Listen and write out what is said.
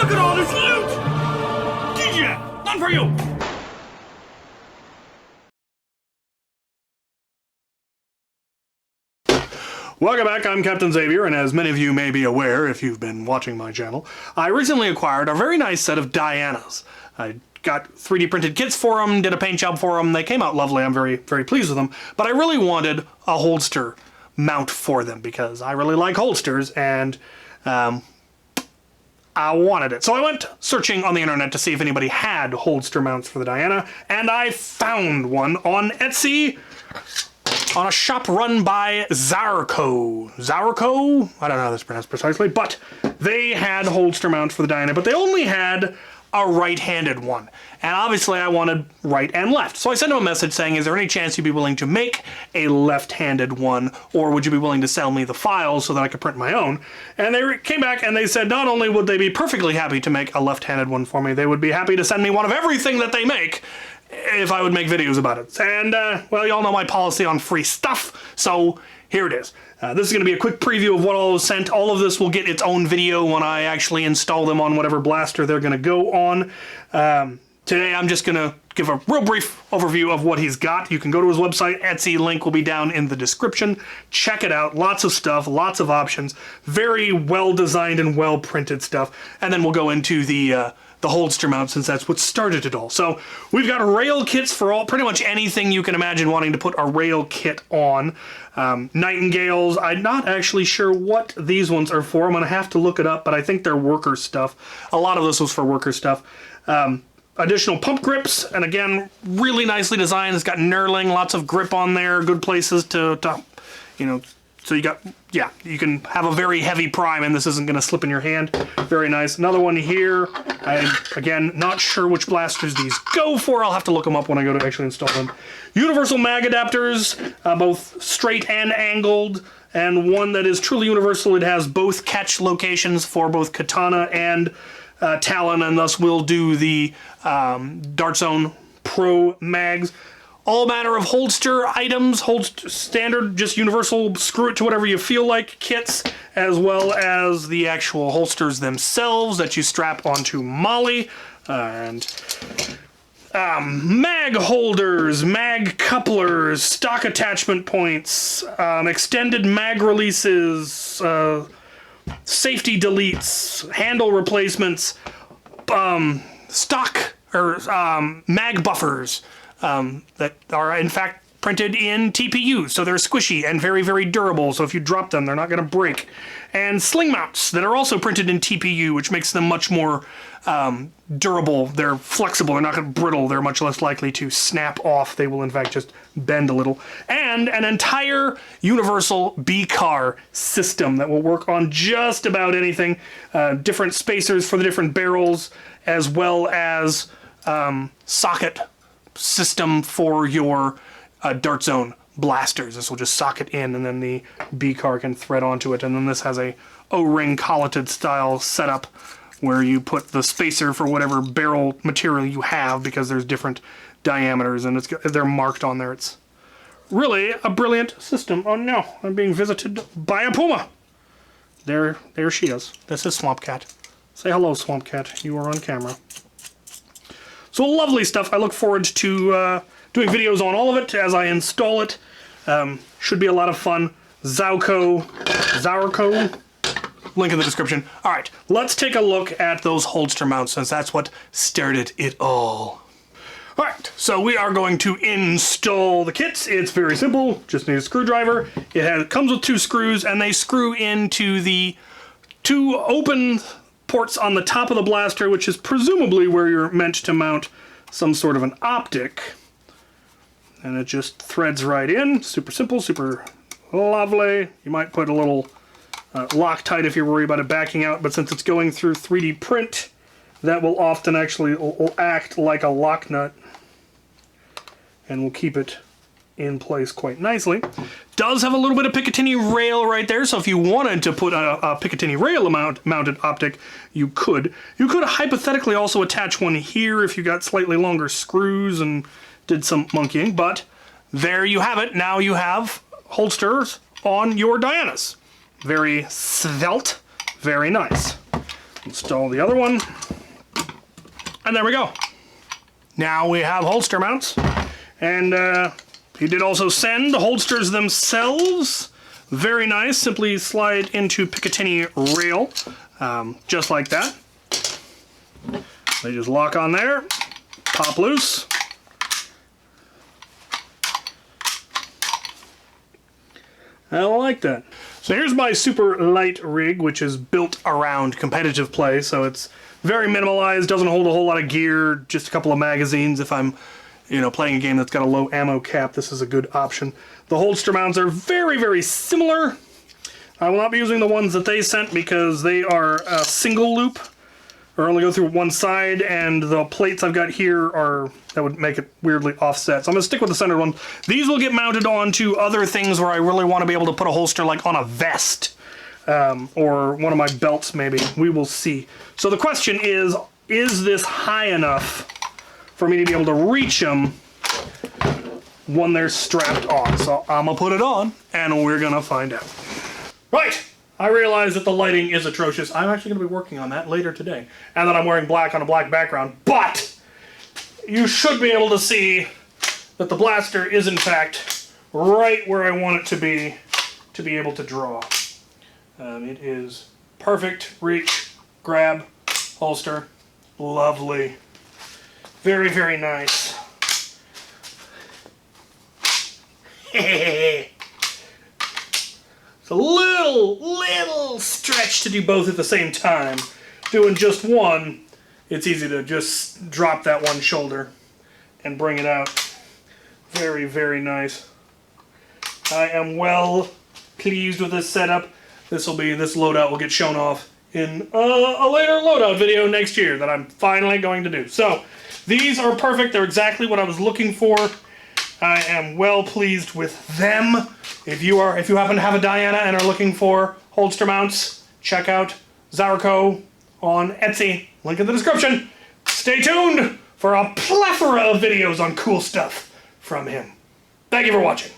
Look at all this loot! DJ, none for you! Welcome back, I'm Captain Xavier, and as many of you may be aware if you've been watching my channel, I recently acquired a very nice set of Dianas. I got 3D printed kits for them, did a paint job for them, they came out lovely, I'm very pleased with them, but I really wanted a holster mount for them because I really like holsters and I wanted it. So I went searching on the internet to see if anybody had holster mounts for the Diana, and I found one on Etsy, on a shop run by Zaurko. Zaurko? I don't know how this is pronounced precisely, but they had holster mounts for the Diana, but they only had a right-handed one. And obviously I wanted right and left. So I sent them a message saying, is there any chance you'd be willing to make a left-handed one, or would you be willing to sell me the files so that I could print my own? And they came back and they said not only would they be perfectly happy to make a left-handed one for me, they would be happy to send me one of everything that they make if I would make videos about it. And, well, y'all know my policy on free stuff, so here it is. This is going to be a quick preview of what all was sent. All of this will get its own video when I actually install them on whatever blaster they're going to go on. Today I'm just going to give a real brief overview of what he's got. You can go to his website. Etsy link will be down in the description. Check it out. Lots of stuff, lots of options. Very well designed and well printed stuff. And then we'll go into the holster mount, since that's what started it all. So we've got rail kits for pretty much anything you can imagine wanting to put a rail kit on. Nightingales, I'm not actually sure what these ones are for. I'm going to have to look it up, but I think they're worker stuff. A lot of this was for worker stuff. Additional pump grips, and again, really nicely designed. It's got knurling, lots of grip on there, good places to you know, so you got, yeah, you can have a very heavy prime and this isn't going to slip in your hand. Very nice. Another one here. I'm, again, not sure which blasters these go for. I'll have to look them up when I go to actually install them. Universal mag adapters, both straight and angled, and one that is truly universal. It has both catch locations for both katana and Talon, and thus will do the Dart Zone Pro mags. All manner of holster items, standard, just universal, screw it to whatever you feel like kits, as well as the actual holsters themselves that you strap onto Molly, and mag holders, mag couplers, stock attachment points, extended mag releases, safety deletes, handle replacements, stock or mag buffers that are in fact printed in TPU, so they're squishy and very durable, so if you drop them they're not going to break. And sling mounts that are also printed in TPU, which makes them much more durable. They're flexible, they're not going to brittle, they're much less likely to snap off. They will in fact just bend a little. And an entire universal B-car system that will work on just about anything. Different spacers for the different barrels, as well as socket system for your Dart Zone blasters. This will just socket in and then the B-car can thread onto it. And then this has a O-ring colleted style setup where you put the spacer for whatever barrel material you have, because there's different diameters and they're marked on there. It's really a brilliant system. Oh no, I'm being visited by a puma. There she is. This is Swamp Cat. Say hello, Swamp Cat. You are on camera. So lovely stuff. I look forward to doing videos on all of it as I install it. Should be a lot of fun. Zaurko, link in the description. All right, let's take a look at those holster mounts, since that's what started it all. All right, so we are going to install the kits. It's very simple. Just need a screwdriver. It comes with 2 screws, and they screw into the 2 open ports on the top of the blaster, which is presumably where you're meant to mount some sort of an optic. And it just threads right in. Super simple, super lovely. You might put a little Loctite if you're worried about it backing out, but since it's going through 3D print, that will often actually will act like a lock nut and will keep it in place quite nicely. Does have a little bit of Picatinny rail right there, so if you wanted to put a Picatinny rail mounted optic, you could. You could hypothetically also attach one here if you got slightly longer screws and did some monkeying, but there you have it. Now you have holsters on your Dianas. Very svelte, very nice. Install the other one. And there we go. Now we have holster mounts. And he did also send the holsters themselves. Very nice. Simply slide into Picatinny rail, just like that. They just lock on there, pop loose. I like that. So here's my super light rig, which is built around competitive play, so it's very minimalized, doesn't hold a whole lot of gear, just a couple of magazines. If I'm, playing a game that's got a low ammo cap, this is a good option. The holster mounts are very, very similar. I will not be using the ones that they sent because they are a single loop, or only go through one side, and the plates I've got here that would make it weirdly offset. So I'm going to stick with the center one. These will get mounted onto other things where I really want to be able to put a holster like on a vest, or one of my belts maybe. We will see. So the question is this high enough for me to be able to reach them when they're strapped on? So I'm going to put it on, and we're going to find out. Right! I realize that the lighting is atrocious. I'm actually going to be working on that later today. And that I'm wearing black on a black background. But you should be able to see that the blaster is, in fact, right where I want it to be able to draw. It is perfect reach, grab, holster. Lovely. Very, very nice. It's a little stretch to do both at the same time. Doing just one, it's easy to just drop that one shoulder and bring it out. Very, very nice. I am well pleased with this setup. This loadout will get shown off in a later loadout video next year that I'm finally going to do. So, these are perfect. They're exactly what I was looking for. I am well pleased with them. If you happen to have a Diana and are looking for holster mounts, check out Zaurko on Etsy. Link in the description. Stay tuned for a plethora of videos on cool stuff from him. Thank you for watching.